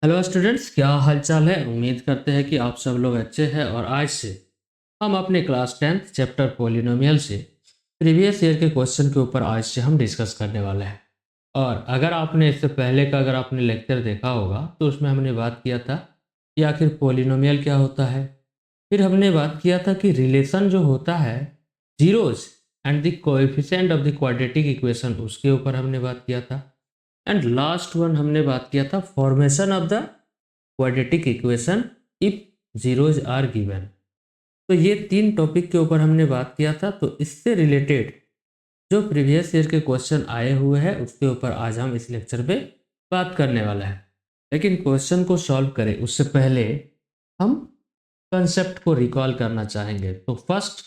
Hello students, क्या हालचाल है। उम्मीद करते हैं कि आप सब लोग अच्छे हैं। और आज से हम अपने क्लास 10th चैप्टर पॉलिनोमियल से प्रीवियस ईयर के क्वेश्चन के ऊपर आज से हम डिस्कस करने वाले हैं। और अगर आपने इससे पहले का अगर आपने लेक्चर देखा होगा तो उसमें हमने बात किया था कि आखिर पॉलिनोमियल क्या होता है। फिर हमने बात किया था कि रिलेशन जो होता है zeros and the coefficient of the quadratic equation, उसके ऊपर हमने बात किया था। एंड लास्ट वन हमने बात किया था formation of the quadratic equation if zeros are given. तो ये तीन टॉपिक के ऊपर हमने बात किया था। तो इससे रिलेटेड जो प्रीवियस ईयर के क्वेश्चन आए हुए हैं उसके ऊपर आज हम इस लेक्चर पे बात करने वाला है। लेकिन क्वेश्चन को सॉल्व करें उससे पहले हम कंसेप्ट को रिकॉल करना चाहेंगे। तो फर्स्ट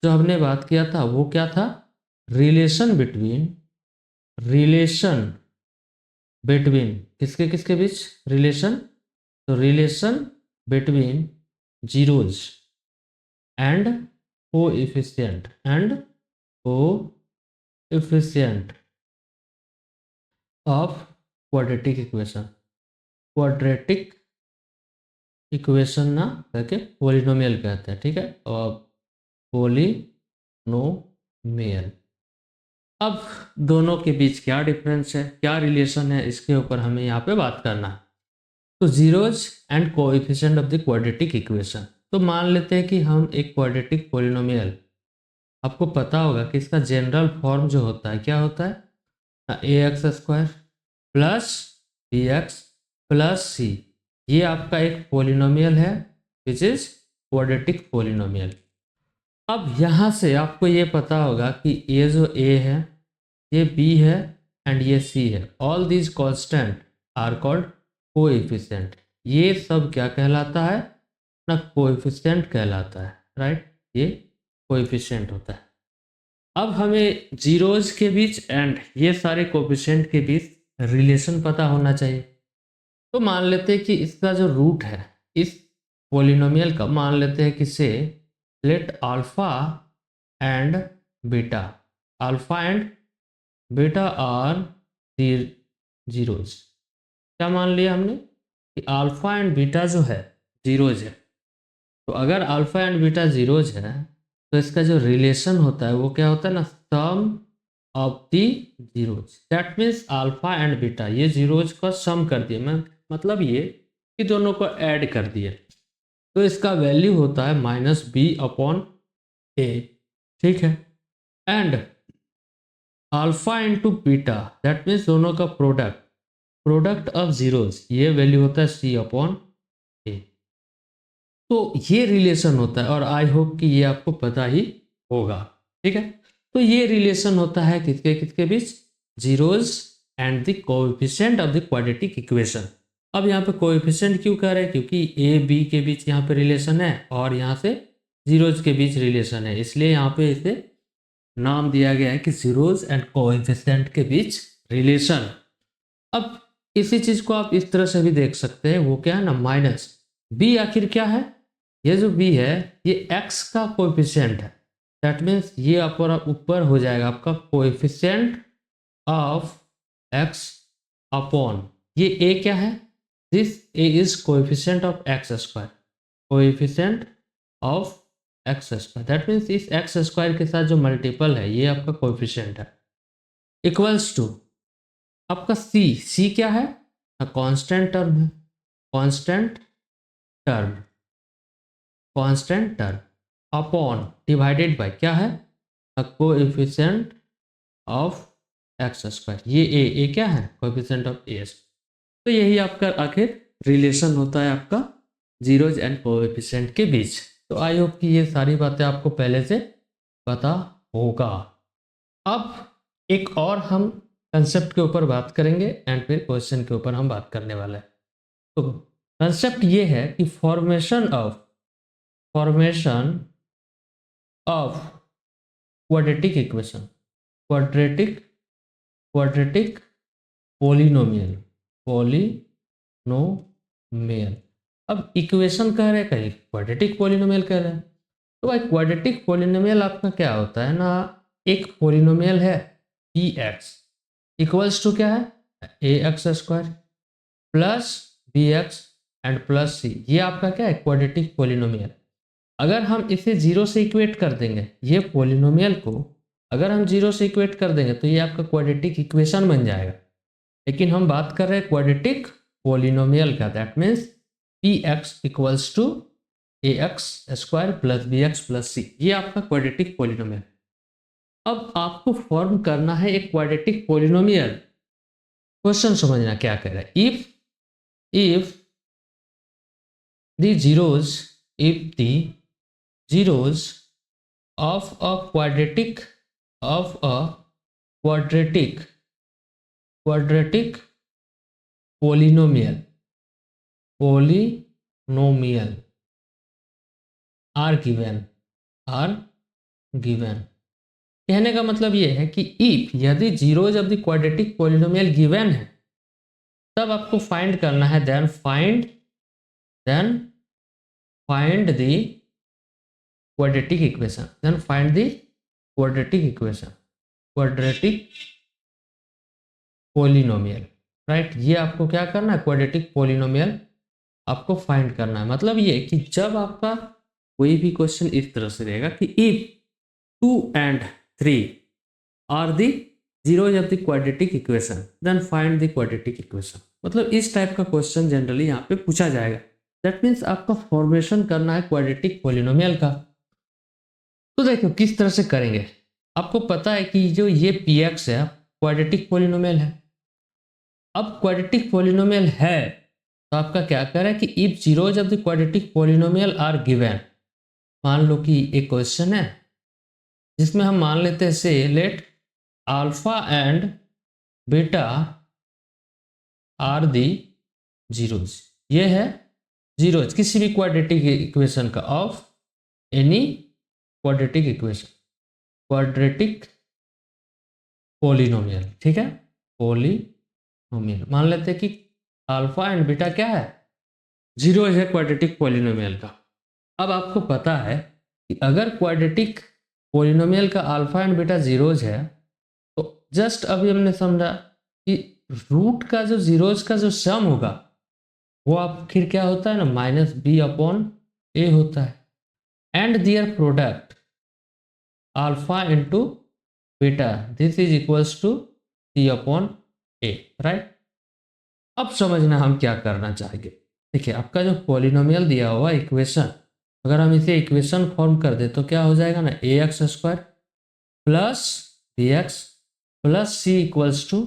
जो हमने बात किया था वो क्या था? रिलेशन बिटवीन किसके किसके बीच रिलेशन? तो relation between zeros and coefficient of quadratic equation ना करके पॉलिनोमियल कहते हैं, ठीक है। और पॉलिनोमियल, अब दोनों के बीच क्या डिफरेंस है, क्या रिलेशन है, इसके ऊपर हमें यहाँ पे बात करना है। तो zeros and coefficient of the quadratic equation. तो मान लेते हैं कि हम एक क्वाड्रेटिक पॉलिनोमियल, आपको पता होगा कि इसका जनरल फॉर्म जो होता है क्या होता है? A x square plus b x plus c. ये आपका एक पॉलिनोमियल है विच इज क्वाड्रेटिक पॉलिनोमियल। अब यहाँ से आपको ये पता होगा कि ये जो ए है, ये बी है एंड ये सी है। All these constant are called coefficient. ये सब क्या कहलाता है ना? कोएफिशिएंट कहलाता है, राइट। ये कोएफिशिएंट होता है। अब हमें जीरोज के बीच एंड ये सारे कोएफिशिएंट के बीच रिलेशन पता होना चाहिए। तो मान लेते हैं कि इसका जो रूट है इस पॉलिनोमियल का, मान लेते हैं कि say let and beta alpha and beta are zeros. क्या मान लिया हमने कि अल्फा एंड बीटा जो है जीरोज है। तो अगर अल्फा एंड बीटा जीरोज है तो इसका जो रिलेशन होता है वो क्या होता है ना? Sum of the zeros. That means alpha and beta ये जीरोज का सम कर दिए, मैं मतलब ये कि दोनों को ऐड कर दिए। तो इसका वैल्यू होता है -b/a, ठीक है। And alpha into beta that means दोनों का प्रोडक्ट ऑफ जीरोज, ये वैल्यू होता है c/a। तो ये रिलेशन होता है और आई होप कि ये आपको पता ही होगा, ठीक है। तो ये रिलेशन होता है किसके किसके बीच? Zeros and the coefficient of the quadratic equation. अब यहाँ पे कोएफिशिएंट क्यों कह रहे हैं? क्योंकि ए बी के बीच यहाँ पे रिलेशन है और यहाँ से जीरोज के बीच रिलेशन है, इसलिए यहाँ पे इसे नाम दिया गया है कि जीरोज एंड कोएफिशिएंट के बीच रिलेशन। अब इसी चीज को आप इस तरह से भी देख सकते हैं, वो क्या है ना? Minus B. आखिर क्या है? ये जो बी है ये एक्स का कोएफिशिएंट है। दैट मीन्स ये ऊपर हो जाएगा आपका कोएफिशिएंट ऑफ एक्स अपॉन ये ए क्या है? This A is coefficient of x square, coefficient of x square. That means इस एक्स स्क्वायर के साथ जो मल्टीपल है ये आपका कोएफिशिएंट है। इक्वल्स टू आपका सी क्या है? कांस्टेंट टर्म है। Constant term constant term upon divided by क्या है? Coefficient of x square. ये ए क्या है? कोएफिशिएंट ऑफ ए। तो यही आपका आखिर रिलेशन होता है आपका जीरोज एंड कोएफिशिएंट के बीच। तो आई होप कि ये सारी बातें आपको पहले से पता होगा। अब एक और हम कंसेप्ट के ऊपर बात करेंगे एंड फिर क्वेश्चन के ऊपर हम बात करने वाले हैं। तो कंसेप्ट ये है कि formation of quadratic equation, quadratic polynomial. अब इक्वेशन कह रहे हैं, कहीं क्वाड्रेटिक पॉलिनोमियल कह रहे हैं। तो भाई क्वाड्रेटिक पॉलिनोमियल आपका क्या होता है ना? एक पॉलिनोमियल है पी एक्स इक्वल्स टू क्या है? A x square plus b x and plus c, ये आपका क्या है, क्वाड्रेटिक पॉलिनोमियल। अगर हम इसे जीरो से इक्वेट कर देंगे, ये पॉलिनोमियल को अगर हम जीरो से इक्वेट कर देंगे तो ये आपका क्वाड्रेटिक इक्वेशन बन जाएगा। लेकिन हम बात कर रहे हैं क्वाड्रेटिक पॉलिनोमियल का, that means p x equals to A x square plus b x plus c, ये आपका क्वाड्रेटिक पॉलिनोमियल। अब आपको फॉर्म करना है एक क्वाड्रेटिक पॉलिनोमियल। क्वेश्चन समझना क्या कह रहा है, if the zeros if the zeros of a quadratic polynomial are given। कहने का मतलब ये है कि इफ यदि zeros of the quadratic polynomial given है, तब आपको फाइंड करना है, then find the quadratic equation, quadratic polynomial, right. ये आपको क्या करना है, क्वाड्रेटिक पॉलिनोमियल आपको फाइंड करना है। मतलब ये कि जब आपका कोई भी क्वेश्चन इस तरह से रहेगा कि if 2 and 3 are the zeros of the quadratic equation then find the quadratic equation, मतलब इस टाइप का क्वेश्चन जनरली यहाँ पे पूछा जाएगा। दैट मीन्स आपका फॉर्मेशन करना है क्वाड्रेटिक पॉलिनोमियल का। तो देखो किस तरह से करेंगे। आपको पता है कि जो ये पी एक्स है क्वाड्रेटिक पॉलिनोमियल है। अब क्वाड्रेटिक पॉलिनोमियल है तो आपका क्या कर रहा है कि if zeros of the quadratic polynomial are given, मान लो कि एक क्वेश्चन है जिसमें हम मान लेते हैं say let alpha and beta are the zeros, ये है जीरोज किसी भी क्वाड्रेटिक इक्वेशन का of any quadratic equation, quadratic polynomial, ठीक है, पॉलिनोमियल। मान लेते हैं कि अल्फा एंड बीटा क्या है, जीरोज है क्वाड्रेटिक पॉलिनोमियल का। अब आपको पता है कि अगर क्वाड्रेटिक पॉलिनोमियल का अल्फा एंड बीटा जीरोज है तो जस्ट अभी हमने समझा कि रूट का जो जीरोज का जो सम होगा वो आखिर क्या होता है ना, माइनस बी अपॉन ए होता है, and their product alpha into beta this is equals to C upon A, right. अब समझना हम क्या करना चाहेंगे। देखिए आपका जो पॉलिनोमियल दिया हुआ इक्वेशन, अगर हम इसे इक्वेशन फॉर्म कर दे तो क्या हो जाएगा ना, a x square plus b x plus c equals to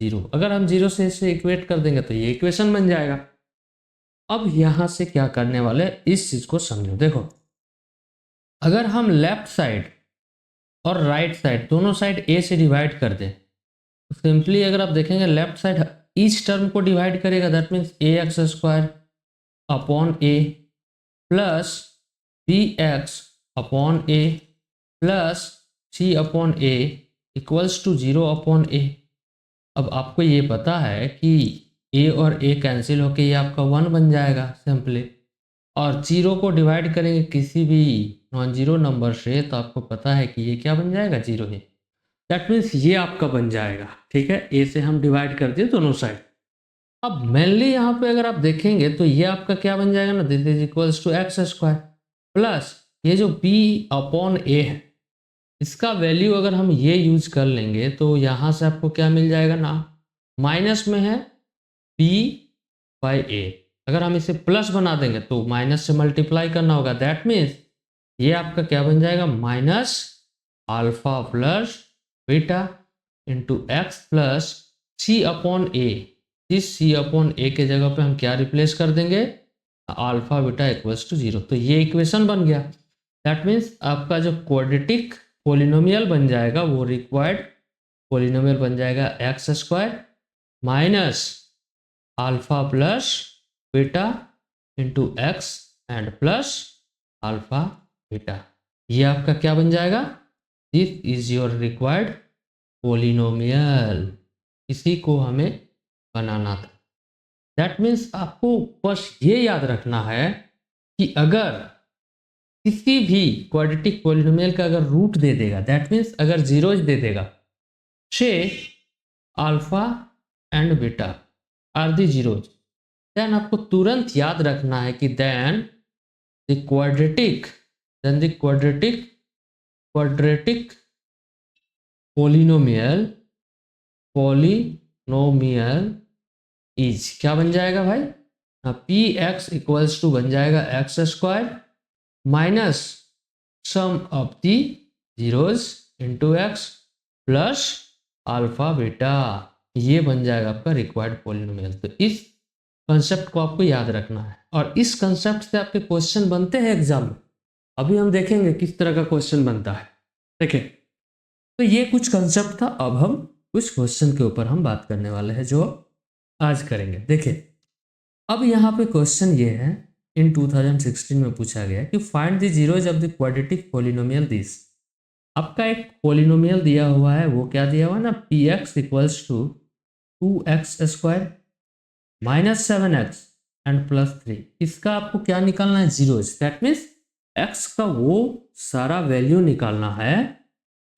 zero. अगर हम जीरो से इसे इक्वेट कर देंगे तो ये इक्वेशन बन जाएगा। अब यहाँ से क्या करने वाले, इस चीज़ को समझो। देखो अगर हम लेफ्ट साइड और राइट साइड दोनों साइड ए से डिवाइड कर दें तो सिंपली अगर आप देखेंगे लेफ्ट साइड ईच टर्म को डिवाइड करेगा, that means a x square upon a plus b x upon a plus c upon a equals to zero upon a. अब आपको ये पता है कि ए और ए कैंसिल होके ये आपका 1 बन जाएगा सिंपली, और जीरो को डिवाइड करेंगे किसी भी नॉन जीरो नंबर से तो आपको पता है कि ये क्या बन जाएगा, जीरो ही। दैट मीन्स ये आपका बन जाएगा, ठीक है। ए से हम डिवाइड कर दिए दोनों साइड। अब मेनली यहाँ पे अगर आप देखेंगे तो ये आपका क्या बन जाएगा ना, this is equals to x square plus ये जो बी अपॉन ए है इसका वैल्यू अगर हम ये यूज कर लेंगे तो यहाँ से आपको क्या मिल जाएगा ना, माइनस में है बी बाई ए। अगर हम इसे प्लस बना देंगे तो माइनस से मल्टीप्लाई करना होगा, दैट मीन्स ये आपका क्या बन जाएगा, minus alpha plus beta into x plus c upon a. इस सी अपॉन ए के जगह पे हम क्या रिप्लेस कर देंगे, alpha beta equals to zero. तो ये इक्वेशन बन गया। दैट मीन्स आपका जो क्वाड्रेटिक पॉलिनोमियल बन जाएगा वो रिक्वायर्ड पॉलिनोमियल बन जाएगा x square minus alpha plus beta into x and plus alpha beta. ये आपका क्या बन जाएगा, this is your required polynomial. इसी को हमें बनाना था। दैट मीन्स आपको बस ये याद रखना है कि अगर किसी भी क्वाड्रेटिक पॉलिनोमियल का अगर रूट दे देगा, दैट मीन्स अगर जीरोज दे देगा, say alpha and beta are the zeros, then आपको तुरंत याद रखना है कि then the quadratic quadratic polynomial is क्या बन जाएगा भाई, पी एक्स इक्वल्स टू बन जाएगा x square minus sum of the zeros into x plus alpha beta. ये बन जाएगा आपका रिक्वायर्ड पोलिनोमियल। तो इस कंसेप्ट को आपको याद रखना है और इस कंसेप्ट से आपके क्वेश्चन बनते हैं एग्जाम में। अभी हम देखेंगे किस तरह का क्वेश्चन बनता है। देखिए, तो ये कुछ कंसेप्ट था। अब हम कुछ क्वेश्चन के ऊपर हम बात करने वाले हैं जो आज करेंगे। देखिए, अब यहाँ पे क्वेश्चन ये है, इन 2016 में पूछा गया कि find the zeros of the quadratic polynomial this. आपका एक पोलिनोमियल दिया हुआ है, वो क्या दिया हुआ है ना, P x equals to 2x square minus 7x and plus 3। इसका आपको क्या निकालना है, जीरोज। दैट मीन्स x का वो सारा वैल्यू निकालना है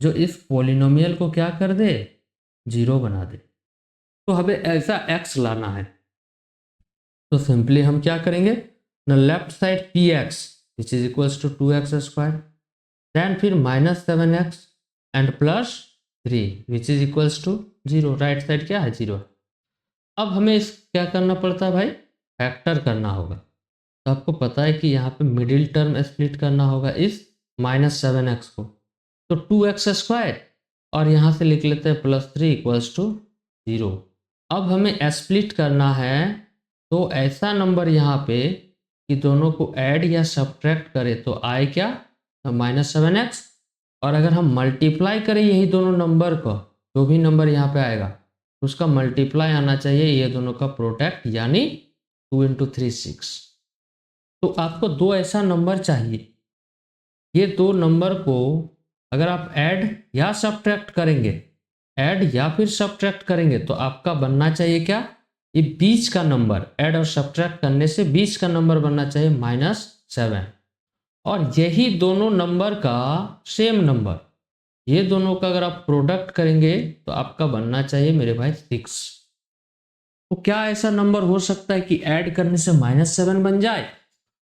जो इस पोलिनोमियल को क्या कर दे, जीरो बना दे। तो हमें ऐसा x लाना है। तो सिंपली हम क्या करेंगे ना, left side p x which is equals to 2x square, then फिर minus 7x and plus 3 which is equals to 0। Right side क्या है, 0। अब हमें इस क्या करना पड़ता है भाई, फैक्टर करना होगा। तो आपको पता है कि यहाँ पे मिडिल टर्म स्प्लिट करना होगा इस माइनस 7x को, तो 2x स्क्वायर और यहाँ से लिख लेते हैं प्लस 3 इक्वल्स टू 0। अब हमें स्प्लिट करना है, तो ऐसा नंबर यहाँ पे कि दोनों को ऐड या सब्ट्रैक्ट करें तो आए क्या, माइनस 7x। और अगर हम मल्टीप्लाई करें यही दोनों नंबर को, जो भी नंबर यहाँ पे आएगा उसका मल्टीप्लाई आना चाहिए ये दोनों का प्रोडक्ट, यानी 2 इंटू 3 6। तो आपको दो ऐसा नंबर चाहिए, ये दो नंबर को अगर आप ऐड या सब्ट्रैक्ट करेंगे, ऐड या फिर सब्ट्रैक्ट करेंगे तो आपका बनना चाहिए क्या, ये बीच का नंबर, ऐड और सब्ट्रैक्ट करने से बीच का नंबर बनना चाहिए -7। और यही दोनों नंबर का सेम नंबर, ये दोनों का अगर आप प्रोडक्ट करेंगे तो आपका बनना चाहिए मेरे भाई 6। तो क्या ऐसा नंबर हो सकता है कि ऐड करने से -7 बन जाए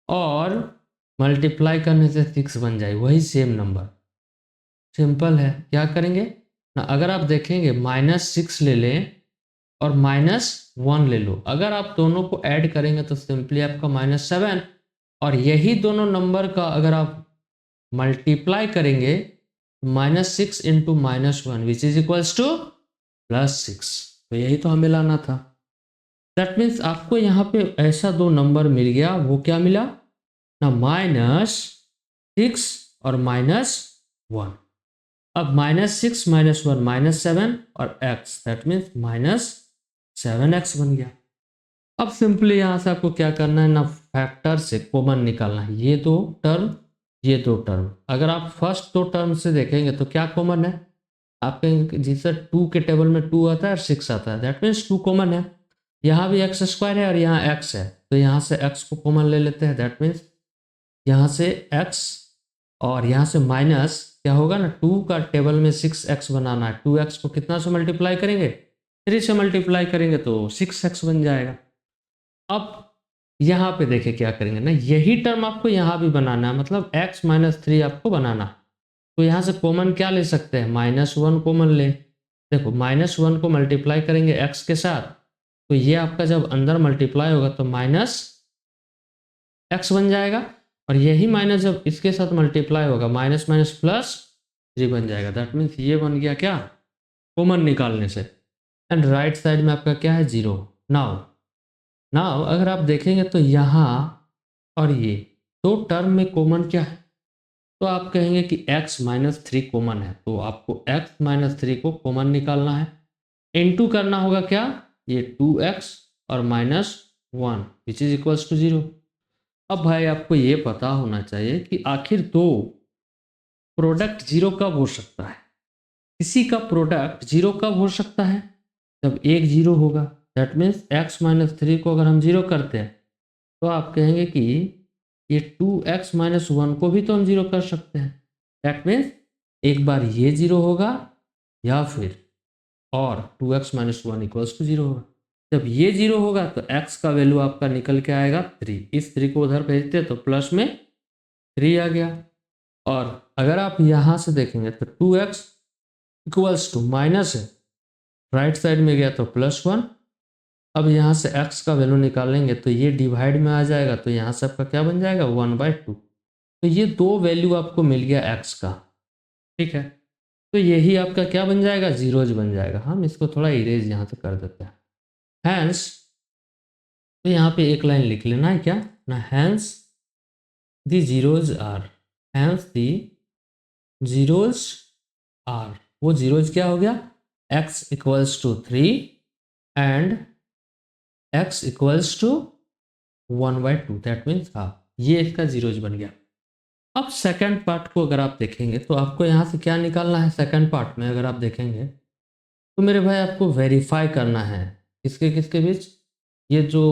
और मल्टीप्लाई करने से 6 बन जाए, वही सेम नंबर। सिंपल है, क्या करेंगे ना, अगर आप देखेंगे -6 ले लें और -1 ले लो, अगर आप दोनों को ऐड करेंगे तो सिंपली आपका -7, और यही दोनों नंबर का अगर आप मल्टीप्लाई करेंगे -6 into -1 which is equals to +6। तो यही तो हमें लाना था। दैट मीन्स आपको यहाँ पे ऐसा दो नंबर मिल गया, वो क्या मिला ना, -6 और -1। अब -6 -1 -7 और x, दैट मीन्स -7x बन गया। अब सिंपली यहाँ से आपको क्या करना है ना, फैक्टर से कॉमन निकालना है, ये दो टर्म ये दो टर्म। अगर आप फर्स्ट दो टर्म से देखेंगे तो क्या कॉमन है, आप कहेंगे जिससे 2 के टेबल में 2 आता है और 6 आता है, दैट मीन्स 2 कॉमन है। यहाँ भी एक्स स्क्वायर है और यहाँ x है, तो यहाँ से x को कॉमन ले लेते हैं, दैट मीन्स यहाँ से x और यहाँ से माइनस क्या होगा ना, 2 का टेबल में 6x बनाना है, 2x को कितना से मल्टीप्लाई करेंगे, 3 से मल्टीप्लाई करेंगे तो 6x बन जाएगा। अब यहाँ पे देखें क्या करेंगे ना, यही टर्म आपको यहाँ भी बनाना है, मतलब x -3 आपको बनाना है। तो यहाँ से कॉमन क्या ले सकते हैं, -1 कॉमन ले। देखो -1 को मल्टीप्लाई करेंगे x के साथ, तो ये आपका जब अंदर मल्टीप्लाई होगा तो -x बन जाएगा, और यही माइनस जब इसके साथ मल्टीप्लाई होगा माइनस माइनस प्लस 3 बन जाएगा। दैट मीन्स ये बन गया क्या, कॉमन निकालने से। एंड राइट साइड में आपका क्या है, 0। नाउ अगर आप देखेंगे तो यहाँ और ये दो टर्म में कॉमन क्या है, तो आप कहेंगे कि x -3 कॉमन है, तो आपको x -3 को कॉमन निकालना है, इनटू करना होगा क्या, ये 2x और -1 विच इज इक्वल्स टू 0। अब भाई आपको ये पता होना चाहिए कि आखिर दो प्रोडक्ट 0 कब हो सकता है, किसी का प्रोडक्ट 0 कब हो सकता है, जब एक 0 होगा। दैट मीन्स x -3 को अगर हम 0 करते हैं तो आप कहेंगे कि ये 2x -1 को भी तो हम 0 कर सकते हैं। दैट मीन्स एक बार ये 0 होगा या फिर और 2x -1 इक्वल्स टू 0 होगा। जब ये 0 होगा तो x का वैल्यू आपका निकल के आएगा 3। इस 3 को उधर भेजते तो प्लस में 3 आ गया। और अगर आप यहाँ से देखेंगे तो 2x इक्वल्स टू माइनस है, राइट साइड में गया तो +1। अब यहाँ से x का वैल्यू निकालेंगे तो ये डिवाइड में आ जाएगा, तो यहाँ से आपका क्या बन जाएगा 1/2। तो ये 2 वैल्यू आपको मिल गया x का, ठीक है। तो यही आपका क्या बन जाएगा, जीरोज बन जाएगा। हम इसको थोड़ा इरेज यहाँ से कर देते हैं। हैंस, तो यहाँ पे एक लाइन लिख लेना है क्या ना, hence the zeros are, hence the zeros are. वो जीरोज क्या हो गया, x equals to 3 and x equals to 1/2, that means half. ये इसका जीरोज बन गया। अब सेकंड पार्ट को अगर आप देखेंगे तो आपको यहाँ से क्या निकालना है, सेकंड पार्ट में अगर आप देखेंगे तो मेरे भाई आपको वेरीफाई करना है किसके किसके बीच, ये जो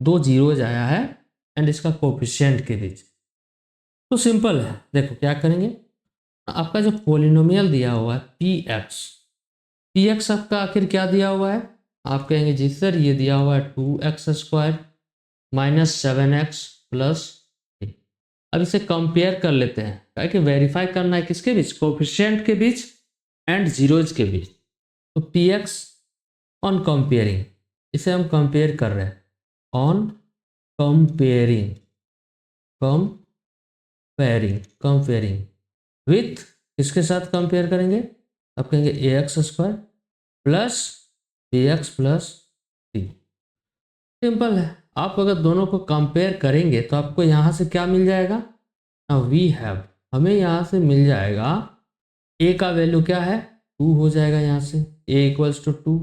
2 जीरोज आया है एंड इसका कोफिशिएंट के बीच। तो सिंपल है, देखो क्या करेंगे, आपका जो पोलिनोमियल दिया हुआ है px आपका आखिर क्या दिया हुआ है, आप कहेंगे जी सर ये दिया हुआ है 2x² माइनस 7x प्लस। अब इसे कंपेयर कर लेते हैं, क्या कि वेरीफाई करना है किसके बीच, कोफिशिएंट के बीच एंड जीरोज के बीच। तो px ऑन कंपेयरिंग, इसे हम कंपेयर कर रहे हैं, ऑन कंपेयरिंग, कंपेयरिंग विथ, किसके साथ कंपेयर करेंगे, आप कहेंगे ax² plus bx plus c। Simple है, आप अगर दोनों को कंपेयर करेंगे तो आपको यहाँ से क्या मिल जाएगा, वी हैव, हमें यहाँ से मिल जाएगा a का वैल्यू क्या है 2 हो जाएगा, यहाँ से a इक्वल्स टू 2,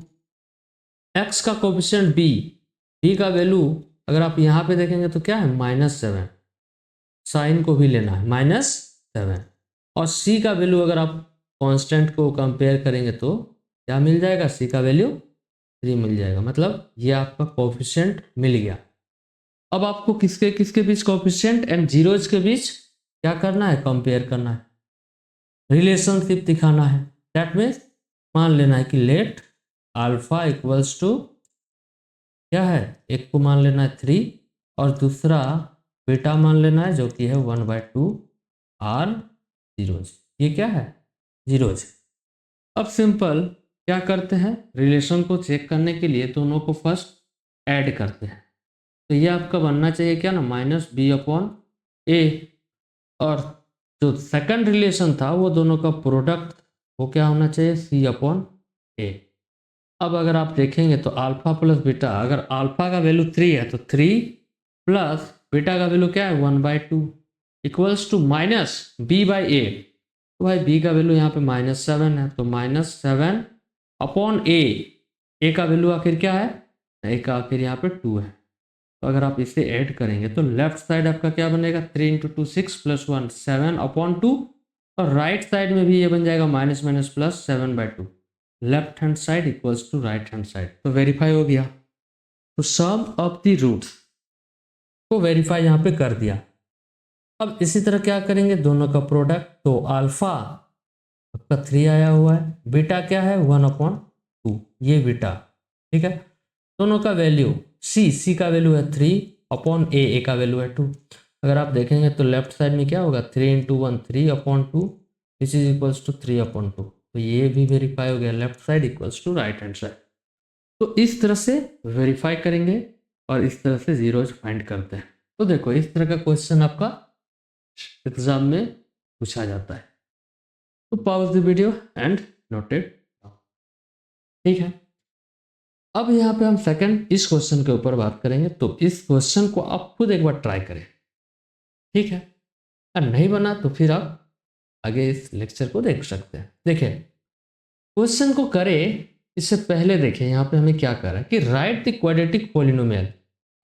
x का कोफिशिएंट b का वैल्यू अगर आप यहाँ पे देखेंगे तो क्या है -7, साइन को भी लेना है -7, और c का वैल्यू अगर आप कांस्टेंट को कंपेयर करेंगे तो क्या मिल जाएगा, c का वैल्यू 3 मिल जाएगा। मतलब ये आपका कोफिशिएंट मिल गया। अब आपको किसके किसके बीच, कोफिशिएंट एंड जीरोज के बीच क्या करना है, कंपेयर करना है, रिलेशनशिप दिखाना है। दैट मीन्स मान लेना है कि लेट अल्फा इक्वल्स टू क्या है, एक को मान लेना है 3 और दूसरा बीटा मान लेना है जो कि है 1/2 आर जीरोज। ये क्या है, जीरोज। अब सिंपल क्या करते हैं, रिलेशन को चेक करने के लिए दोनों को फर्स्ट ऐड करते हैं। तो ये आपका बनना चाहिए क्या ना, -b/a, और जो सेकंड रिलेशन था वो दोनों का प्रोडक्ट वो क्या होना चाहिए, c/a। अब अगर आप देखेंगे तो अल्फा प्लस बीटा, अगर अल्फा का वैल्यू 3 है तो 3 प्लस बीटा का वैल्यू क्या है 1/2 इक्वल्स टू -b/a। तो भाई b का वैल्यू यहाँ पे -7 है, तो -7/a। a का वैल्यू आखिर क्या है, a का आखिर यहाँ पे 2 है। तो अगर आप इसे ऐड करेंगे तो लेफ्ट साइड आपका क्या बनेगा, 3 × 2 6 + 1 7/2, और राइट साइड में भी ये बन जाएगा minus minus plus 7/2। Left hand side equals to right hand side, तो वेरीफाई हो गया। तो सम ऑफ द रूट्स को वेरीफाई यहाँ पे कर दिया। अब इसी तरह क्या करेंगे, दोनों का प्रोडक्ट, तो अल्फा आपका 3 आया हुआ है, बीटा क्या है 1/2, ये बीटा, ठीक है। दोनों का वैल्यू c का वैल्यू है 3/a, का वैल्यू है 2। अगर आप देखेंगे तो लेफ्ट साइड में क्या होगा, 3 × 1 3/2, दिस इज इक्वल्स टू 3/2। तो ये भी वेरीफाई हो गया, left side equals to right hand side. तो इस तरह से वेरीफाई करेंगे और इस तरह से जीरोज फाइंड करते हैं। तो देखो इस तरह का क्वेश्चन आपका एग्जाम में पूछा जाता है। तो pause the video and note it down, ठीक है। अब यहाँ पे हम सेकंड इस क्वेश्चन के ऊपर बात करेंगे। तो इस क्वेश्चन को आप खुद एक बार ट्राई करें, ठीक है। अगर नहीं बना तो फिर आप आगे इस लेक्चर को देख सकते हैं। देखिए क्वेश्चन को करें इससे पहले देखिए यहाँ पे हमें क्या कर रहा है कि राइट द क्वाड्रेटिक पॉलिनोमियल।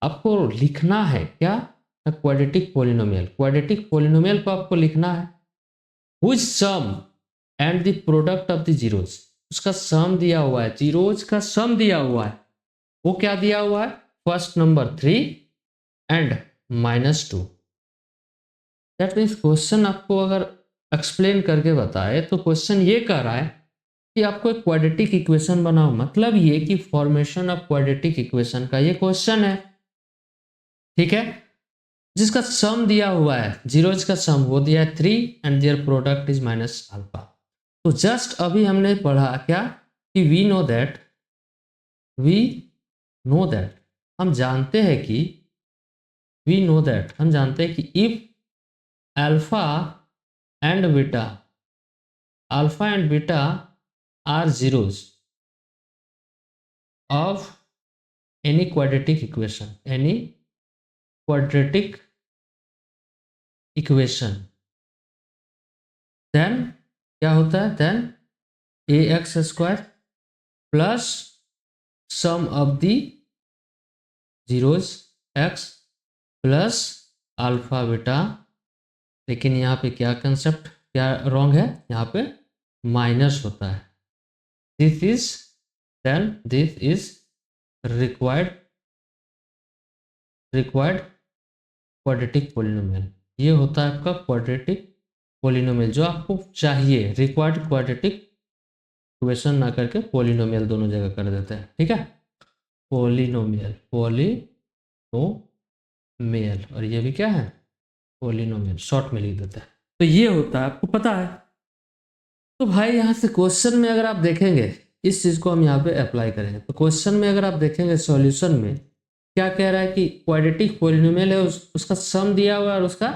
आपको लिखना है क्या, क्वाड्रेटिक पॉलिनोमियल। क्वाड्रेटिक पॉलिनोमियल को आपको लिखना है which sum and the product of the zeros. उसका सम दिया हुआ है, जीरोज का सम दिया हुआ है। वो क्या दिया हुआ है, first number 3 and -2। That means question आपको अगर एक्सप्लेन करके बताए तो क्वेश्चन ये कह रहा है कि आपको एक क्वाड्रेटिक इक्वेशन बनाओ, मतलब ये कि फॉर्मेशन ऑफ क्वाड्रेटिक इक्वेशन का ये क्वेश्चन है, ठीक है, जिसका सम दिया हुआ है, जीरोज का सम वो दिया है 3 and their product is minus alpha. तो जस्ट अभी हमने पढ़ा क्या कि वी नो दैट हम जानते हैं कि हम जानते हैं कि if alpha and beta are zeros of any quadratic equation then क्या होता है, then A x square plus sum of the zeros x plus alpha beta, लेकिन यहाँ पे क्या कंसेप्ट क्या रॉन्ग है, यहाँ पे माइनस होता है। This is required quadratic polynomial. ये होता है आपका क्वाड्रेटिक पोलिनोमियल जो आपको चाहिए, रिक्वायर्ड क्वाड्रेटिक इक्वेशन ना करके पोलिनोमियल दोनों जगह कर देते हैं, ठीक है, पोलिनोमियल और ये भी क्या है, पोलिनोमियल, शॉर्ट में लिख देते हैं। तो ये होता है, आपको पता है। तो भाई यहाँ से क्वेश्चन में अगर आप देखेंगे, इस चीज को हम यहाँ पे अप्लाई करेंगे, तो क्वेश्चन में अगर आप देखेंगे सॉल्यूशन में क्या कह रहा है कि क्वाड्रेटिक पोलिनोमियल है, उसका सम दिया हुआ है और उसका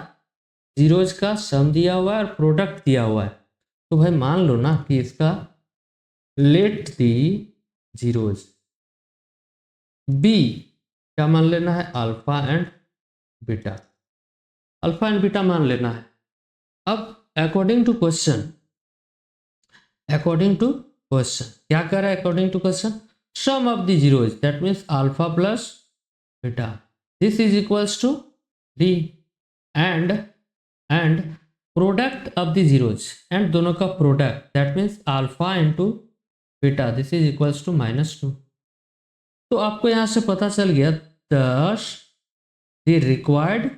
जीरोज का सम दिया हुआ है और प्रोडक्ट दिया हुआ है। तो भाई मान लो ना कि इसका लेट दी जीरोज बी क्या मान लेना है, अल्फा एंड बीटा मान लेना है। अब अकॉर्डिंग टू क्वेश्चन क्या कर रहा है, according to question sum of the zeros that means alpha plus beta this is equals to D and product of the zeros and दोनों का product that means alpha into beta this is equals to -2। तो आपको यहां से पता चल गया दस द रिक्वायर्ड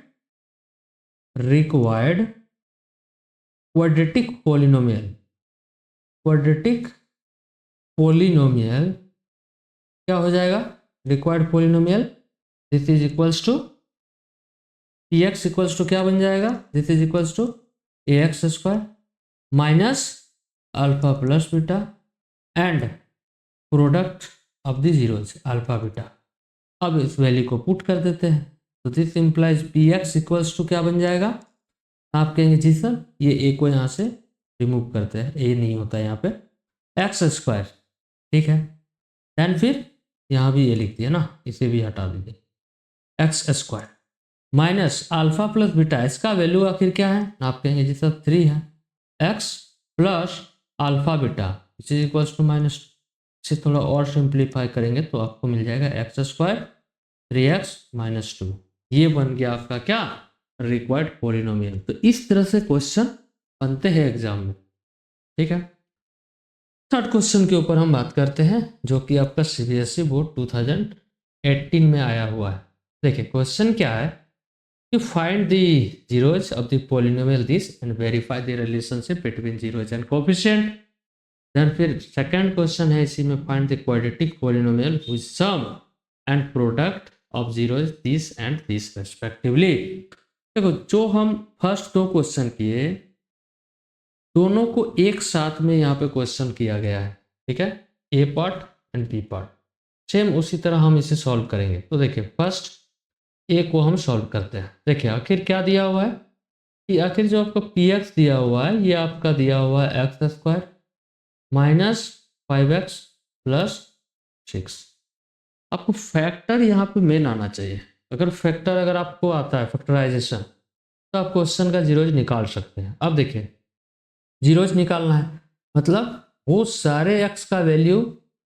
क्वाड्रेटिक पोलिनोमियल क्या हो जाएगा, required polynomial this is equals to P x equals to क्या बन जाएगा, this is equals to A x square minus alpha plus beta and product of the zeros alpha beta. अब इस value को put कर देते हैं, तो this implies P x equals to क्या बन जाएगा, आप कहेंगे जी सर ये ए को यहाँ से रिमूव करते हैं, ए नहीं होता है यहाँ पे, एक्स स्क्वायर, ठीक है, देन फिर यहाँ भी ए लिख दिया ना, इसे भी हटा दीजिए, x square minus alpha plus beta, इसका वैल्यू आखिर क्या है, आप कहेंगे जी सर 3 है, x plus alpha beta is equals to -2। इसे थोड़ा और सिंप्लीफाई करेंगे तो आपको मिल जाएगा एक्स स्क्वायर 3x - 2, ये बन गया आपका क्या, रिक्वायर्ड पोलिनोमियल। तो इस तरह से क्वेश्चन बनते हैं एग्जाम में, ठीक है। थर्ड क्वेश्चन के ऊपर हम बात करते हैं जो कि आपका सीबीएसई बोर्ड 2018 में आया हुआ है। देखिए क्वेश्चन क्या है कि find the zeros of the polynomial this and verify the relationship between zeros and coefficient. Then फिर सेकंड क्वेश्चन है इसी में, find the quadratic polynomial which sum and product of zeros this and this respectively. देखो जो हम first दो question किए दोनों को एक साथ में यहाँ पे क्वेश्चन किया गया है, ठीक है, a part and b part, same उसी तरह हम इसे सॉल्व करेंगे। तो देखिए फर्स्ट ए को हम सॉल्व करते हैं। देखिए आखिर क्या दिया हुआ है कि आखिर जो आपका पी एक्स दिया हुआ है ये आपका दिया हुआ है एक्स स्क्वायर -5x + 6। आपको फैक्टर यहाँ पे मेन आना चाहिए। अगर आपको आता है फैक्टराइजेशन तो आप क्वेश्चन का जीरोज निकाल सकते हैं। अब देखिए जीरोज निकालना है मतलब वो सारे एक्स का वैल्यू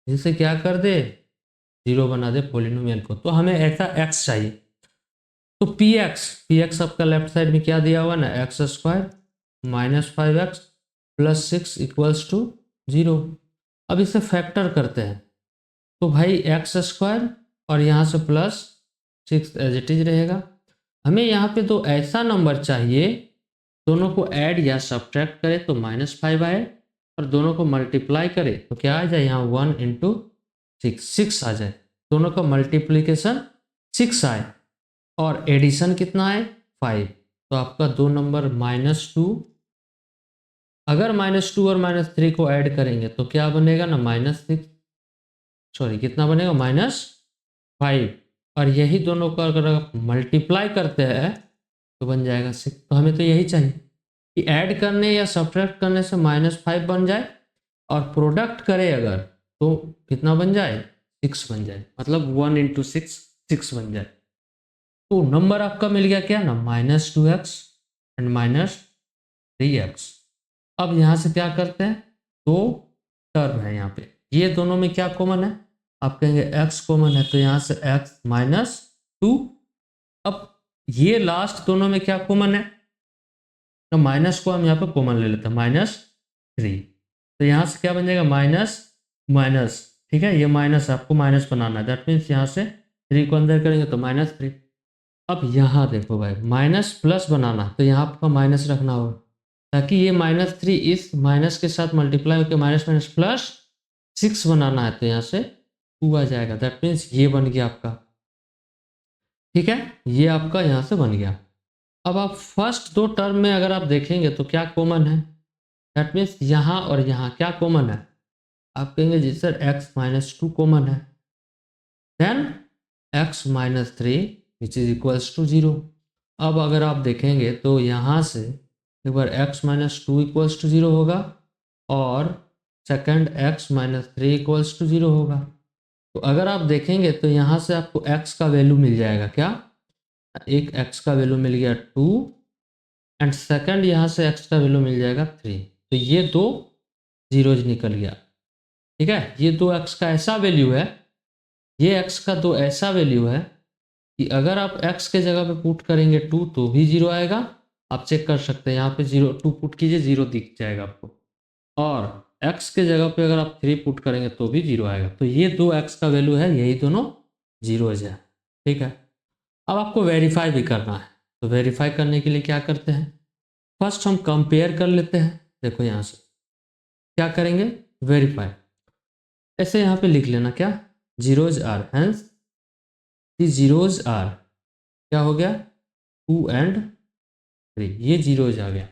जिसे क्या कर दे, जीरो बना दे पोलिनोमियल को। तो हमें ऐसा एक्स चाहिए, तो पी एक्स आपका लेफ्ट साइड में क्या दिया हुआ ना, एक्स स्क्वायर -5x + 6 = 0। अब इसे फैक्टर करते हैं तो भाई एक्स स्क्वायर और यहाँ से +6 एज इट इज रहेगा। हमें यहाँ पे तो ऐसा नंबर चाहिए दोनों को ऐड या सब्ट्रैक्ट करें तो -5 आए और दोनों को मल्टीप्लाई करें तो क्या आ जाए, यहाँ 1 इंटू 6 आ जाए। दोनों का मल्टीप्लीकेशन 6 आए और एडिशन कितना है 5। तो आपका 2 नंबर -2, अगर -2 और -3 को ऐड करेंगे तो क्या बनेगा ना -6, सॉरी कितना बनेगा -5। और यही दोनों को अगर आप मल्टीप्लाई करते हैं तो बन जाएगा 6। तो हमें तो यही चाहिए कि ऐड करने या सब्ट्रैक्ट करने से -5 बन जाए और प्रोडक्ट करे अगर तो कितना बन जाए 6 बन जाए, मतलब 1 इंटू 6 बन जाए। तो नंबर आपका मिल गया क्या ना -2x एंड -3x। अब यहाँ से क्या करते हैं, दो टर्म है यहाँ पे, ये दोनों में क्या कॉमन है, आप कहेंगे x कॉमन है तो यहाँ से x -2। अब ये लास्ट दोनों में क्या कॉमन है, तो माइनस को हम यहाँ पे कॉमन ले लेते हैं -3। तो यहाँ से क्या बन जाएगा माइनस माइनस, ठीक है, ये माइनस आपको माइनस बनाना है, दैट मीन्स यहाँ से 3 को अंदर करेंगे तो -3। अब यहाँ देखो भाई माइनस प्लस बनाना तो यहाँ आपका माइनस रखना होगा ताकि ये -3 इस माइनस के साथ मल्टीप्लाई होकर माइनस माइनस प्लस 6 बनाना है तो यहाँ से 2 आ जाएगा, दैट मीन्स ये बन गया आपका, ठीक है, ये आपका यहाँ से बन गया। अब आप फर्स्ट दो टर्म में अगर आप देखेंगे तो क्या कॉमन है, दैट मीन्स यहाँ और यहाँ क्या कॉमन है, आप कहेंगे जी सर x -2 कॉमन है, then x -3 which is equals to 0। अब अगर आप देखेंगे तो यहाँ से एक बार x -2 इक्वल्स टू 0 होगा और सेकंड x -3 इक्वल्स टू 0 होगा। तो अगर आप देखेंगे तो यहाँ से आपको x का वैल्यू मिल जाएगा क्या, एक x का वैल्यू मिल गया 2 एंड सेकंड यहाँ से x का वैल्यू मिल जाएगा 3। तो ये दो जीरोज निकल गया, ठीक है, ये दो x का ऐसा वैल्यू है, ये x का दो ऐसा वैल्यू है कि अगर आप x के जगह पे पुट करेंगे 2 तो भी 0 आएगा। आप चेक कर सकते हैं यहाँ पे 2 पुट कीजिए 0 दिख जाएगा आपको, और x के जगह पे अगर आप 3 पुट करेंगे तो भी 0 आएगा। तो ये दो x का वैल्यू है, यही दोनों जीरोज है, ठीक है। अब आपको वेरीफाई भी करना है, तो वेरीफाई करने के लिए क्या करते हैं, फर्स्ट हम कंपेयर कर लेते हैं। देखो यहाँ से क्या करेंगे, वेरीफाई, ऐसे यहाँ पे लिख लेना क्या, zeros are, hence the zeros are क्या हो गया 2 एंड 3, ये जीरोज आ गया।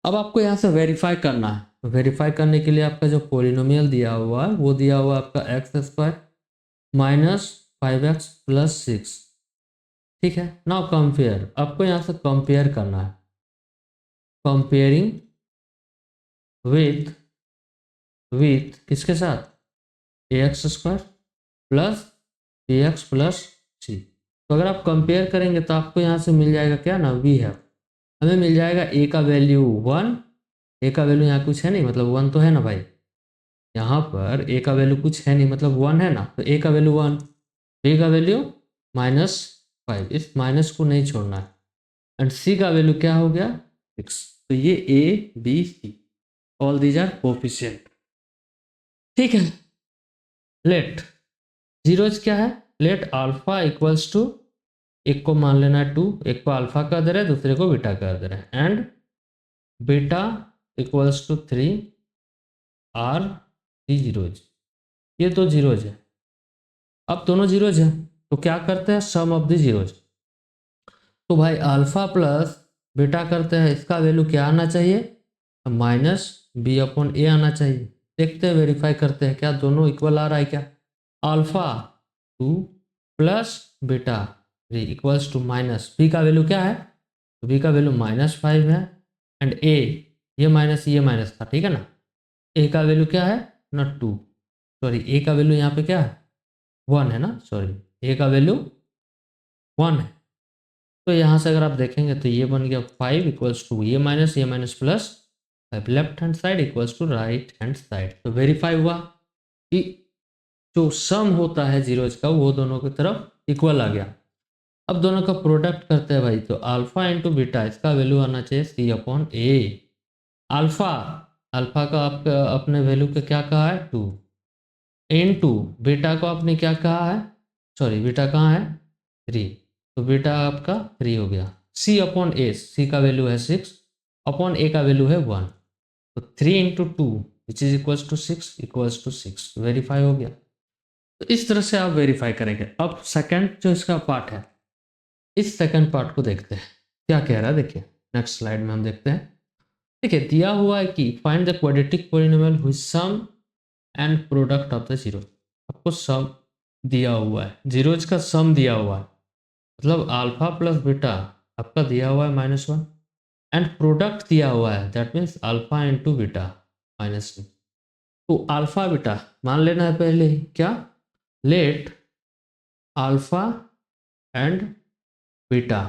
अब आपको यहाँ से वेरीफाई करना है, तो वेरीफाई करने के लिए आपका जो पोलिनोमियल दिया हुआ है वो दिया हुआ आपका x² -5x + 6, ठीक है। नाउ कंपेयर, आपको यहाँ से कंपेयर करना है, कंपेयरिंग विथ किसके साथ, ax² + bx + c। तो अगर आप कंपेयर करेंगे तो आपको यहाँ से मिल जाएगा क्या ना, वी हैव, हमें मिल जाएगा a का वैल्यू 1, a का वैल्यू यहाँ कुछ है नहीं मतलब 1 तो है ना भाई, यहाँ पर a का वैल्यू कुछ है नहीं मतलब 1 है ना, तो a का वैल्यू 1, b का वैल्यू -5, इस माइनस को नहीं छोड़ना है, एंड c का वैल्यू क्या हो गया 6। तो ये a b c all these are coefficient, ठीक है। लेट जीरोज क्या है, लेट अल्फा इक्वल्स टू, एक को मान लेना है 2, एक को अल्फा कर दे रहे हैं दूसरे को बीटा कर दे रहे हैं, and beta equals to 3 are the zeros, ये दो जीरोज है। अब दोनों जीरोज है तो क्या करते हैं, सम ऑफ द जीरोज। तो भाई अल्फा प्लस बीटा करते हैं, इसका वैल्यू क्या आना चाहिए, -b/a आना चाहिए। देखते हैं वेरीफाई करते हैं क्या दोनों इक्वल आ रहा है क्या, alpha 2 plus beta 3 equals to minus, B का वैल्यू क्या है, तो बी का वैल्यू -5 है, एंड ए ये माइनस था, ठीक है ना, ए का वैल्यू क्या है ना 2, सॉरी ए का वैल्यू यहाँ पे क्या है 1 है ना, सॉरी ए का वैल्यू 1 है। तो यहाँ से अगर आप देखेंगे तो ये बन गया 5 इक्वल्स टू ये minus plus 5, left hand side equals to right hand side. तो वेरीफाई हुआ कि जो सम होता है जीरोज का वो दोनों की तरफ इक्वल आ गया। अब दोनों का प्रोडक्ट करते हैं भाई, तो अल्फा इंटू बीटा इसका वैल्यू आना चाहिए c/a। अल्फा अल्फा का आपका अपने वैल्यू का क्या कहा है 2, इंटू बीटा को आपने क्या कहा है, सॉरी बीटा कहाँ है 3, तो बीटा आपका 3 हो गया, c/a, c का वैल्यू है 6 अपॉन a का वैल्यू है 1, तो 3 × 2 which is equals to 6 verify हो गया। तो इस तरह से आप वेरीफाई करेंगे। अब सेकंड जो इसका पार्ट है, इस सेकंड पार्ट को देखते हैं क्या कह रहा है। देखिए नेक्स्ट स्लाइड में हम देखते हैं। देखिए दिया हुआ है कि फाइंड द क्वाड्रेटिक पॉलिनोमियल हुई sum and product of the zero. आपको सम दिया हुआ है, जीरोज का सम दिया हुआ है, मतलब अल्फा प्लस बीटा आपका दिया हुआ है -1 एंड प्रोडक्ट दिया हुआ है, that means alpha into beta -2। तो अल्फा बीटा मान लेना है पहले ही, क्या, let alpha and beta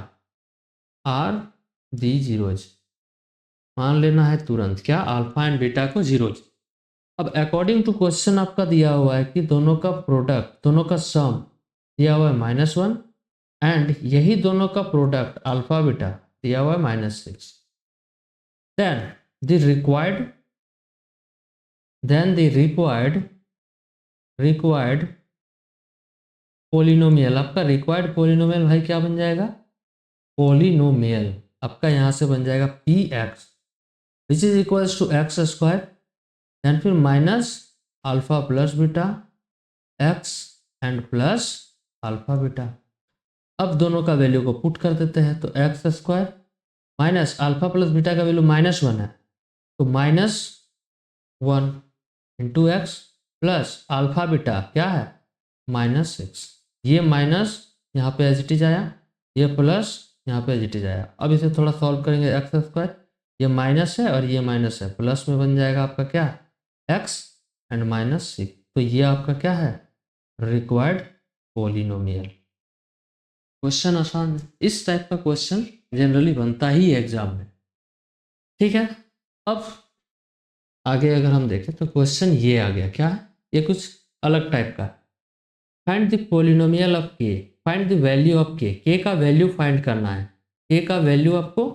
are the zeros, मान लेना है तुरंत क्या, अल्फा एंड बीटा को जीरोज। अब अकॉर्डिंग टू क्वेश्चन आपका दिया हुआ है कि दोनों का प्रोडक्ट, दोनों का सम दिया हुआ है -1 एंड यही दोनों का प्रोडक्ट अल्फा बीटा दिया हुआ है -6। देन द रिक्वायर्ड पोलिनोमियल, आपका रिक्वायर्ड पोलिनोमियल भाई क्या बन जाएगा, पोलिनोमियल आपका यहाँ से बन जाएगा p x which is equals to x square, then फिर minus alpha plus beta x and plus alpha beta. अब दोनों का वैल्यू को पुट कर देते हैं, तो x square minus alpha plus beta का वैल्यू -1 है, तो -1 into x plus alpha beta क्या है -6। ये माइनस यहाँ पे एज इट इज आया, ये प्लस यहाँ पे एज इट इज आया। अब इसे थोड़ा सॉल्व करेंगे, एक्स स्क्वायर ये माइनस है और ये माइनस है, प्लस में बन जाएगा आपका क्या, एक्स एंड -6। तो ये आपका क्या है, रिक्वायर्ड पोलिनोमियल। क्वेश्चन आसान है, इस टाइप का क्वेश्चन जनरली बनता ही है एग्जाम में, ठीक है। अब आगे अगर हम देखें तो क्वेश्चन ये आ गया, क्या है, ये कुछ अलग टाइप का। फाइंड द पोलिनोमियल ऑफ के, फाइंड द वैल्यू ऑफ के का वैल्यू फाइंड करना है, के का वैल्यू आपको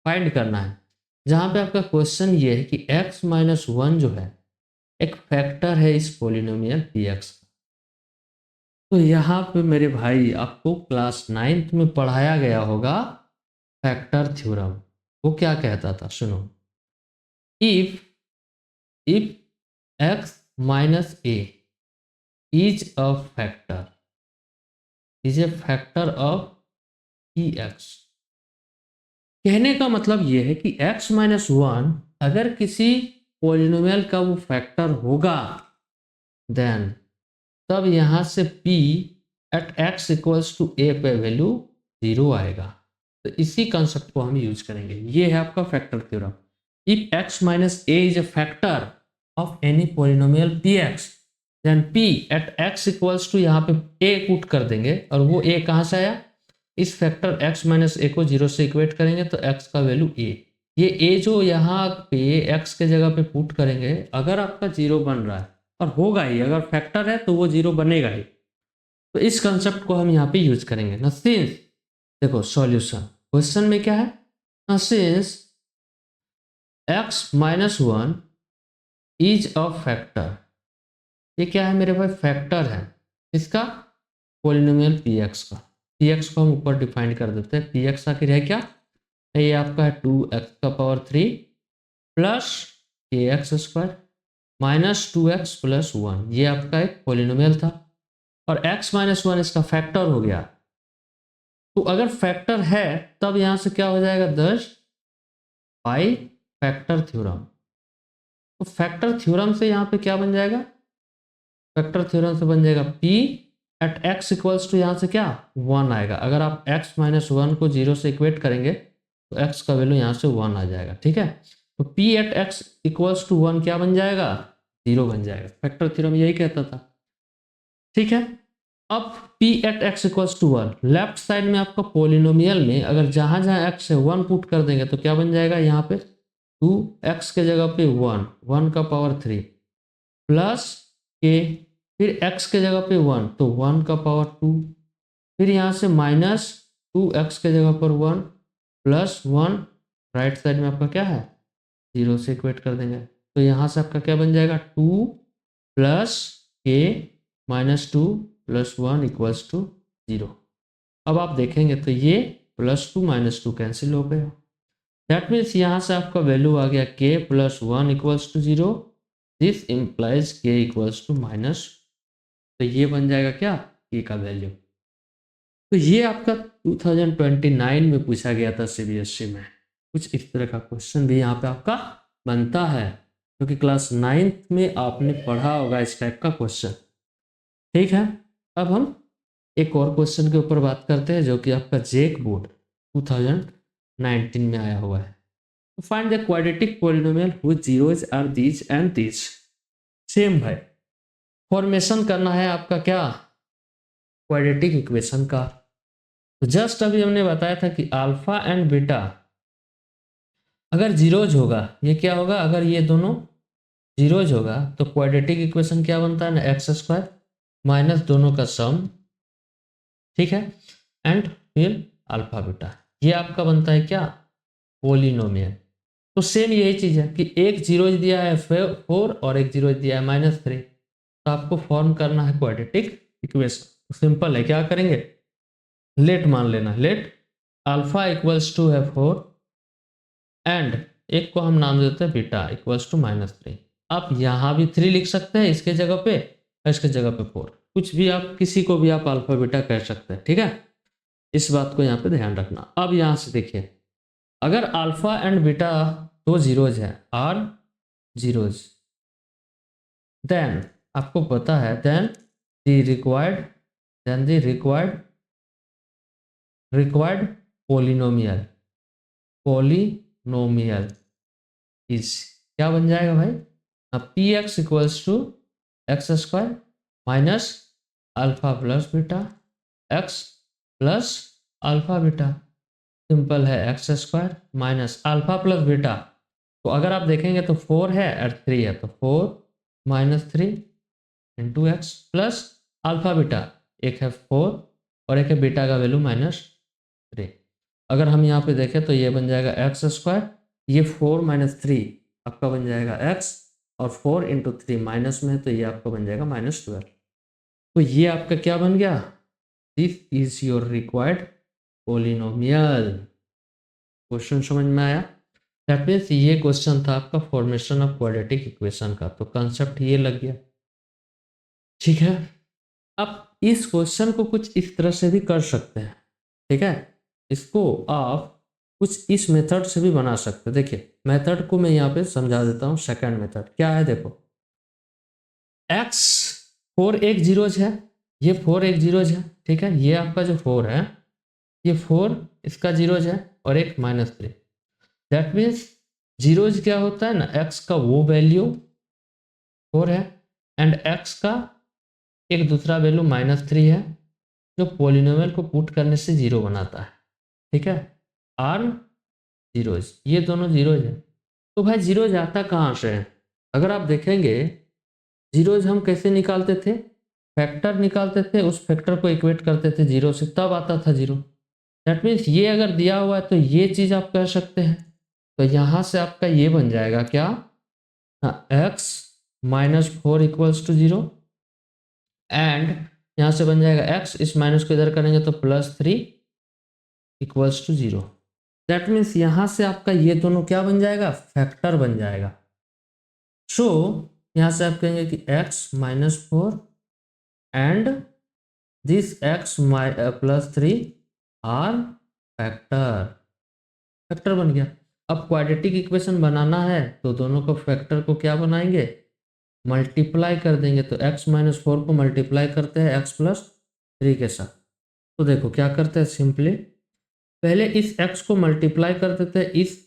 फाइंड करना है। जहाँ पे आपका क्वेश्चन ये है कि x-1 जो है एक फैक्टर है इस पोलिनोमियल px का। तो यहाँ पे मेरे भाई आपको क्लास 9th में पढ़ाया गया होगा फैक्टर थ्योरम। वो क्या कहता था, सुनो, if x minus a is a factor, is a factor of px। कहने का मतलब ये है कि x-1 अगर किसी पोलिनोमियल का वो फैक्टर होगा, देन तब यहाँ से p at x equals to a पे वैल्यू 0 आएगा। तो इसी कंसेप्ट को हम यूज करेंगे। ये है आपका factor theorem. If x minus a is a factor of any polynomial px, then p at x equals to यहाँ पे a पुट कर देंगे, और वो a कहाँ से आया, इस फैक्टर x माइनस a को 0 से इक्वेट करेंगे तो x का वैल्यू a, ये a जो यहाँ पे x के जगह पे पुट करेंगे, अगर आपका 0 बन रहा है, और होगा ही, अगर फैक्टर है तो वो 0 बनेगा ही, तो इस कंसेप्ट को हम यहाँ पे यूज करेंगे। ना सिंस, देखो सॉल्यूशन क्वेश्चन में क्या है, ना since x-1 is a factor, ये क्या है मेरे भाई, फैक्टर है इसका, पोलिनोमियल px का। px को हम ऊपर डिफाइन कर देते हैं, px आखिर है क्या, ये आपका है 2x⁻³ plus kx² minus 2x plus 1, ये आपका एक पोलिनोमियल था, और x-1 इसका फैक्टर हो गया। तो अगर फैक्टर है तब यहां से क्या हो जाएगा, 10 बाई फैक्टर थ्योरम। तो फैक्टर थ्योरम से यहाँ पे क्या बन जाएगा, फैक्टर थ्योरम से बन जाएगा p at x equals to यहाँ से क्या 1 आएगा। अगर आप x-1 को 0 से इक्वेट करेंगे तो x का वैल्यू यहाँ से 1 आ जाएगा, ठीक है। तो p at x equals to 1 क्या बन जाएगा, 0 बन जाएगा। फैक्टर थ्योरम यही कहता था, ठीक है। अब p at x equals to 1, left side में आपका पोलिनोमियल में अगर जहां जहां x है 1 पुट कर देंगे तो क्या बन जाएगा, यहाँ पे 2x के जगह पे 1 का पावर 3 प्लस k, फिर x के जगह पे 1 तो 1 का पावर 2, फिर यहाँ से माइनस 2x के जगह पर 1 प्लस 1, राइट साइड में आपका क्या है 0 से इक्वेट कर देंगे, तो यहाँ से आपका क्या बन जाएगा 2 plus k minus 2 plus 1 equals to 0। अब आप देखेंगे तो ये +2 -2 कैंसिल हो गया, दैट मीन्स यहाँ से आपका वैल्यू आ गया k plus 1 equals to 0 this implies K equals to minus, तो ये बन जाएगा क्या के का वैल्यू। तो ये आपका 2029 में पूछा गया था सीबीएसई में, कुछ इस तरह का क्वेश्चन भी यहाँ पे आपका बनता है, क्योंकि क्लास 9th में आपने पढ़ा होगा इस टाइप का क्वेश्चन। ठीक है, अब हम एक और क्वेश्चन के ऊपर बात करते हैं जो कि आपका जेक बोर्ड 2019 में आया हुआ है। Find the quadratic polynomial which zeros are these and these. Same भाई, फॉर्मेशन करना है आपका क्या, क्वाड्रेटिक इक्वेशन का। तो जस्ट अभी हमने बताया था कि अल्फा एंड बीटा अगर जीरोज होगा, ये क्या होगा, अगर ये दोनों जीरोज होगा तो क्वाड्रेटिक इक्वेशन क्या बनता है ना, एक्स स्क्वायर माइनस दोनों का सम, ठीक है, एंड फिर अल्फा बीटा, ये आपका बनता है क्या, पोलिनोमियल। तो सेम यही चीज है कि एक जीरोज दिया है 4 और एक जीरोज दिया है -3, तो आपको फॉर्म करना है क्वाड्रेटिक इक्वेशन। सिंपल है, क्या करेंगे, लेट मान लेना, लेट अल्फा इक्वल्स टू है 4 एंड एक को हम नाम देते हैं बीटा इक्वल्स टू -3। आप यहाँ भी 3 लिख सकते हैं इसके जगह पे, इसके जगह पे 4, कुछ भी आप किसी को भी आप अल्फा बीटा कह सकते हैं, ठीक है, इस बात को यहाँ पे ध्यान रखना। अब यहाँ से देखिए, अगर अल्फा एंड बीटा दो जीरोज है, आर जीरोज, देन आपको पता है then the required polynomial is क्या बन जाएगा भाई, p x equals to x square minus alpha plus beta x plus alpha beta. Simple है, x square minus alpha plus beta, तो अगर आप देखेंगे तो 4 है और 3 है, तो 4 minus 3 into x plus alpha beta, एक है 4 और एक है बीटा का वैल्यू -3। अगर हम यहाँ पे देखें तो ये बन जाएगा एक्स स्क्वायर, ये 4 माइनस 3 आपका बन जाएगा एक्स, और 4 इंटू 3 माइनस में है, तो ये आपका बन जाएगा -12। तो ये आपका क्या बन गया, this is your required polynomial. Question समझ में आया, दैट मीन्स ये क्वेश्चन था आपका फॉर्मेशन ऑफ क्वाड्रेटिक इक्वेशन का, तो कंसेप्ट ये लग गया, ठीक है। अब इस क्वेश्चन को कुछ इस तरह से भी कर सकते हैं, ठीक है, इसको आप कुछ इस मेथड से भी बना सकते हैं। देखिए मेथड को मैं यहाँ पे समझा देता हूँ। सेकंड मेथड क्या है, देखो x 4 एक जीरोज है, ये 4 एक जीरोज है, ठीक है, ये आपका जो 4 है, ये 4 इसका जीरोज है और एक -3, दैट मीन्स जीरोज क्या होता है ना, x का वो वैल्यू 4 है एंड x का एक दूसरा वैल्यू -3 है, जो पोलिनोमियल को पुट करने से जीरो बनाता है, ठीक है, आर जीरोज, ये दोनों जीरोज है। तो भाई जीरोज आता कहाँ से है, अगर आप देखेंगे जीरोज हम कैसे निकालते थे, फैक्टर निकालते थे, उस फैक्टर को इक्वेट करते थे जीरो से, तब आता था जीरो। दैट मीन्स ये अगर दिया हुआ है तो ये चीज़ आप कर सकते हैं, तो यहाँ से आपका ये बन जाएगा क्या, x -4 equals to zero, and यहाँ से बन जाएगा एक्स, इस माइनस को इधर करेंगे तो +3 equals to zero. That means यहाँ से आपका ये दोनों क्या बन जाएगा, फैक्टर बन जाएगा। सो यहाँ से आप कहेंगे कि x-4 and this x +3 are factor बन गया। अब क्वाड्रेटिक इक्वेशन बनाना है तो दोनों को फैक्टर को क्या बनाएंगे, मल्टीप्लाई कर देंगे, तो x-4 को मल्टीप्लाई करते हैं x +3 के साथ। तो देखो क्या करते हैं, सिंपली पहले इस x को मल्टीप्लाई कर देते हैं इस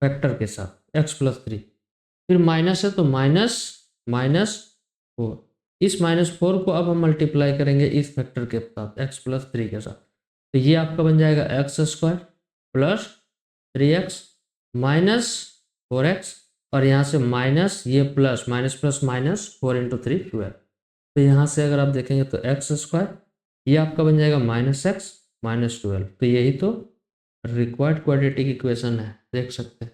फैक्टर के साथ x +3, फिर माइनस है तो -4, इस -4 को अब हम मल्टीप्लाई करेंगे इस फैक्टर के साथ x +3 के साथ, तो ये आपका बन जाएगा x² + 3x -4x, और यहाँ से माइनस ये प्लस -+-4 इंटू 3 12। तो यहाँ से अगर आप देखेंगे तो x², ये आपका बन जाएगा -x -12। तो यही तो रिक्वायर्ड क्वाड्रेटिक इक्वेशन है, देख सकते हैं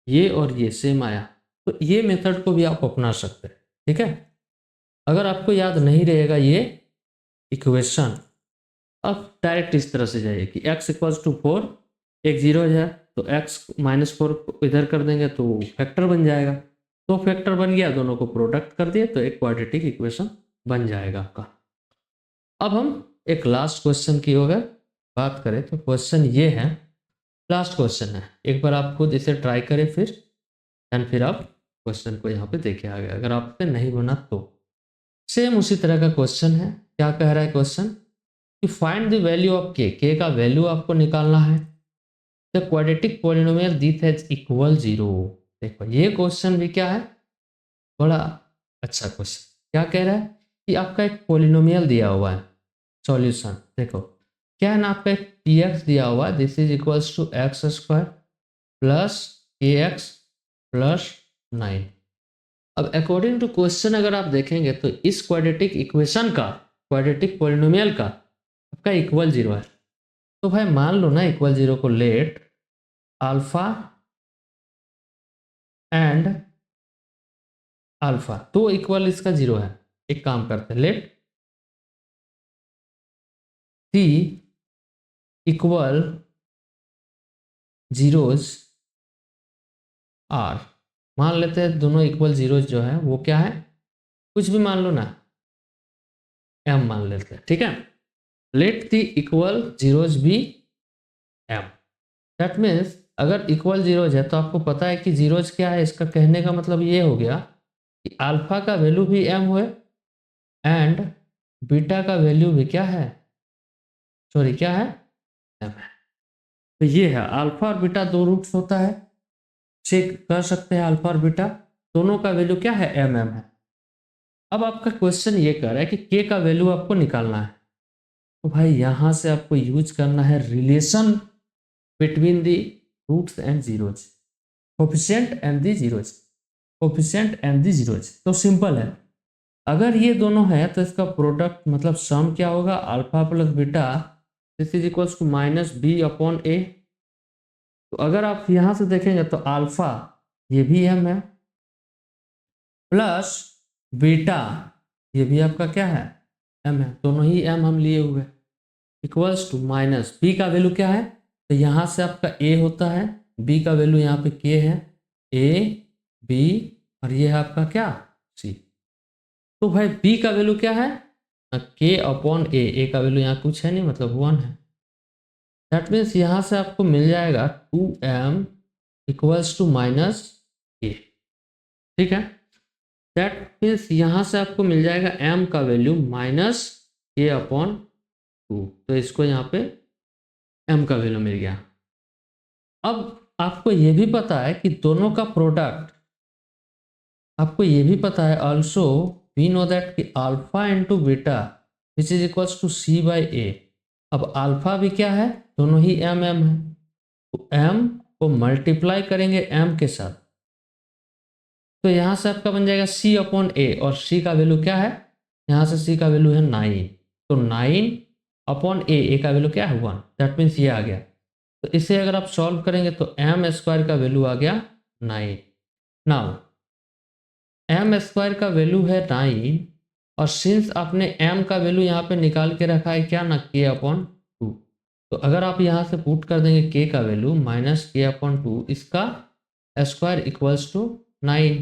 ये और ये सेम आया। तो ये मेथड को भी आप अपना सकते हैं, ठीक है। अगर आपको याद नहीं रहेगा ये इक्वेशन, अब डायरेक्ट इस तरह से जाइए कि x = 4, एक जीरो है तो x -4 इधर कर देंगे तो फैक्टर बन जाएगा, तो फैक्टर बन गया, दोनों को प्रोडक्ट कर दिए तो एक क्वाड्रेटिक इक्वेशन बन जाएगा आपका। अब हम एक लास्ट क्वेश्चन की अगर बात करें तो क्वेश्चन ये है, लास्ट क्वेश्चन है, एक बार आप खुद इसे ट्राई करें फिर आप क्वेश्चन को यहाँ पे देखे आगे, अगर आपसे नहीं बना तो। सेम उसी तरह का क्वेश्चन है। क्या कह रहा है क्वेश्चन कि फाइंड द वैल्यू ऑफ के का वैल्यू आपको निकालना है, the quadratic polynomial this has equal 0। देखो ये क्वेश्चन भी क्या है, बड़ा अच्छा क्वेश्चन। क्या कह रहा है कि आपका एक पॉलिनोमियल दिया हुआ है, सॉल्यूशन देखो क्या है ना, आपका एक पी एक्स दिया हुआ है, this is equals to x square plus A x plus 9। अब अकॉर्डिंग टू क्वेश्चन अगर आप देखेंगे तो इस क्वाड्रेटिक इक्वेशन का, क्वाड्रेटिक पॉलिनोमियल का आपका इक्वल 0 है। तो भाई मान लो ना इक्वल 0 को, लेट अल्फा एंड अल्फा तो इक्वल इसका 0 है। एक काम करते हैं, let say equal zeros are, मान लेते हैं दोनों इक्वल जीरोज जो है वो क्या है, कुछ भी मान लो ना, एम मान लेते हैं, ठीक है। Let the equal zeros be M, that means अगर इक्वल जीरोज है तो आपको पता है कि जीरोज क्या है, इसका कहने का मतलब ये हो गया कि अल्फा का वैल्यू भी एम हुए एंड बीटा का वैल्यू भी क्या है, सॉरी क्या है, एम है। तो ये है अल्फा और बीटा दो रूट्स होता है, चेक कर सकते हैं अल्फा और बीटा दोनों का वैल्यू क्या है, एम एम है। अब आपका क्वेश्चन ये कर रहा है कि के का वैल्यू आपको निकालना है, तो भाई यहां से आपको यूज करना है relation between the roots and zeros, coefficient and the zeros, coefficient and the zeros. तो सिंपल है, अगर ये दोनों है तो इसका प्रोडक्ट मतलब सम क्या होगा, alpha plus beta this is equals to minus b upon a. तो अगर आप यहां से देखेंगे तो अल्फा ये भी एम है प्लस बीटा ये भी आपका क्या है, एम है, दोनों ही एम हम लिए हुए, इक्वल्स टू माइनस बी का वैल्यू क्या है, तो यहाँ से आपका ए होता है, बी का वैल्यू यहाँ पे के है, ए बी और ये है आपका क्या, सी। तो भाई बी का वैल्यू क्या है, के अपॉन ए का वैल्यू यहाँ कुछ है नहीं मतलब 1 है। दैट मीन्स यहाँ से आपको मिल जाएगा 2m इक्वल्स टू माइनस ए, ठीक है। दैट मीन्स यहाँ से आपको मिल जाएगा m का वैल्यू माइनस ए अपॉन 2, तो इसको यहाँ पे m का वैल्यू मिल गया। अब आपको ये भी पता है कि दोनों का प्रोडक्ट, आपको ये भी पता है ऑल्सो वी नो दैट कि alpha into beta which is equals to c by a. अब अल्फा भी क्या है, दोनों ही एम एम है, तो एम को मल्टीप्लाई करेंगे एम के साथ, तो यहाँ से आपका बन जाएगा सी अपॉन ए, और सी का वैल्यू क्या है, यहाँ से सी का वैल्यू है 9, तो 9 अपॉन ए का वैल्यू क्या है 1, दैट मीन्स ये आ गया। तो इसे अगर आप सॉल्व करेंगे तो एम स्क्वायर का वैल्यू आ गया 9। नाउ एम स्क्वायर का वैल्यू है 9, और सिंस आपने एम का वैल्यू यहाँ पे निकाल के रखा है क्या ना, के अपॉन 2, तो अगर आप यहाँ से पुट कर देंगे के का वैल्यू माइनस के अपॉन 2, इसका square equals to 9,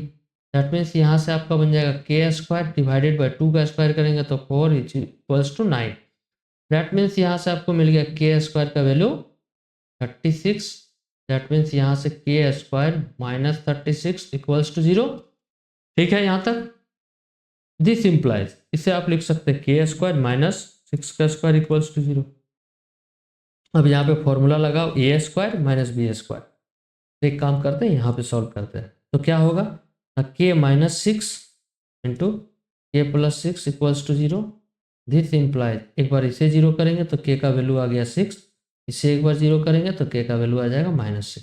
that means यहाँ से आपका बन जाएगा के स्क्वायर डिवाइडेड बाई 2 का स्क्वायर करेंगे तो 4 इक्वल्स टू 9, दैट मीन्स यहाँ से आपको मिल गया के स्क्वायर का वैल्यू 36, दैट मीन्स यहाँ से के स्क्वायर माइनस 36 इक्वल्स टू 0, ठीक है। यहाँ तक दिस इंप्लाइज, इसे आप लिख सकते हैं के स्क्वायर माइनस 6 का स्क्वायर इक्वल्स टू 0। अब यहाँ पे फॉर्मूला लगाओ ए स्क्वायर माइनस बी स्क्वायर, एक काम करते हैं यहाँ पे सॉल्व करते हैं, तो क्या होगा, K minus 6 into K plus 6 equals to 0, this implies एक बार इसे 0 करेंगे तो के का वैल्यू आ गया 6, इसे एक बार 0 करेंगे तो के का वैल्यू आ जाएगा -6,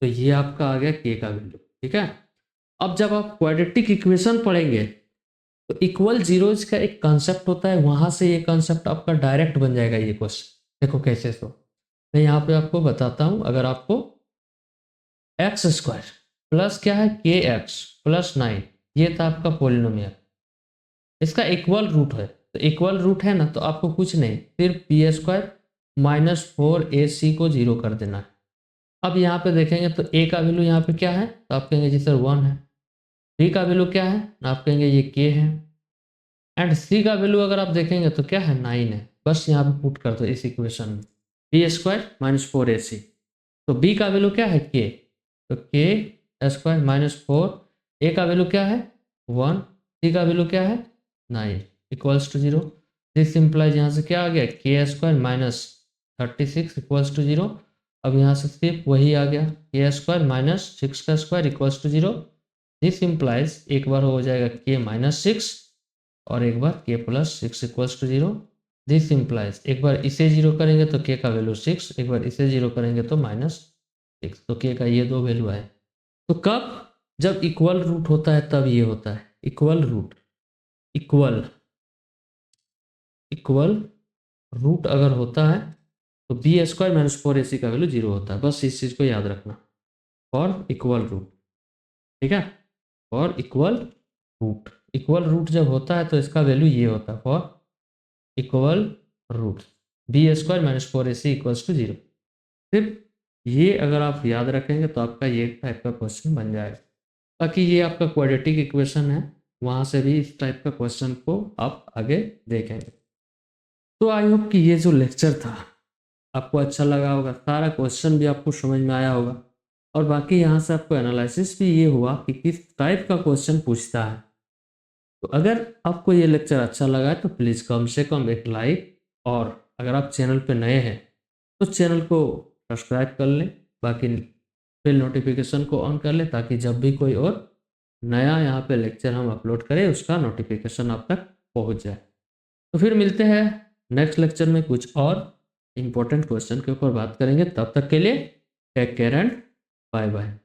तो ये आपका आ गया के का वैल्यू, ठीक है। अब जब आप क्वाड्रेटिक इक्वेशन पढ़ेंगे तो इक्वल जीरोज का एक कंसेप्ट होता है, वहां से ये कंसेप्ट आपका डायरेक्ट बन जाएगा ये क्वेश्चन। देखो कैसे, तो मैं यहाँ पे आपको बताता हूँ, अगर आपको एक्स स्क्वायर प्लस क्या है के एक्स प्लस 9 ये था आपका पोलिनोमियल, इसका इक्वल रूट है, तो इक्वल रूट है ना तो आपको कुछ नहीं, सिर्फ पी स्क्वायर माइनस 4ac को 0 कर देना है। अब यहाँ पे देखेंगे तो ए का वैल्यू यहाँ पे क्या है, तो आप कहेंगे जी सर 1 है, बी का वैल्यू क्या है, आप कहेंगे ये के है, एंड सी का वैल्यू अगर आप देखेंगे तो क्या है 9 है। बस यहाँ पे पुट कर दो इस इक्वेशन में, बी स्क्वायर माइनस 4ac। तो बी का वैल्यू क्या है के, तो के स्क्वायर माइनस 4, ए का वैल्यू क्या है 1, सी का वैल्यू क्या है 9 इक्वल्स टू 0। दिस इम्प्लाइज यहाँ से क्या आ गया के स्क्वायर माइनस 36 इक्वल्स टू 0। अब यहाँ से सिर्फ वही आ गया के स्क्वायर माइनस 6 का square equals to 0। This implies एक बार हो जाएगा के माइनस 6 और एक बार K plus 6 equals to 0। This implies एक बार इसे 0 करेंगे तो के का वैल्यू 6, एक बार इसे 0 करेंगे तो -6, तो के का ये दो वैल्यू आए। तो कब, जब इक्वल रूट होता है तब ये होता है इक्वल रूट। इक्वल रूट अगर होता है तो बी स्क्वायर माइनस 4ac का वैल्यू 0 होता है। बस इस चीज़ को याद रखना फॉर इक्वल रूट, ठीक है। फॉर इक्वल रूट जब होता है तो इसका वैल्यू ये होता है for equal root B square minus 4ac equals to 0। सिर्फ ये अगर आप याद रखेंगे तो आपका ये टाइप का क्वेश्चन बन जाएगा। बाकी ये आपका क्वाड्रेटिक इक्वेशन है, वहाँ से भी इस टाइप का क्वेश्चन को आप आगे देखेंगे। तो आई होप कि ये जो लेक्चर था आपको अच्छा लगा होगा, सारा क्वेश्चन भी आपको समझ में आया होगा, और बाकी यहाँ से आपको एनालिसिस भी ये हुआ कि किस टाइप का क्वेश्चन पूछता है। तो अगर आपको ये लेक्चर अच्छा लगा है तो प्लीज़ कम से कम एक लाइक, और अगर आप चैनल पे नए हैं तो चैनल को सब्सक्राइब कर लें, बाकी बेल नोटिफिकेशन को ऑन कर लें ताकि जब भी कोई और नया यहाँ पे लेक्चर हम अपलोड करें उसका नोटिफिकेशन आप तक पहुँच जाए। तो फिर मिलते हैं नेक्स्ट लेक्चर में, कुछ और इम्पोर्टेंट क्वेश्चन के ऊपर बात करेंगे। तब तक के लिए take care and bye bye.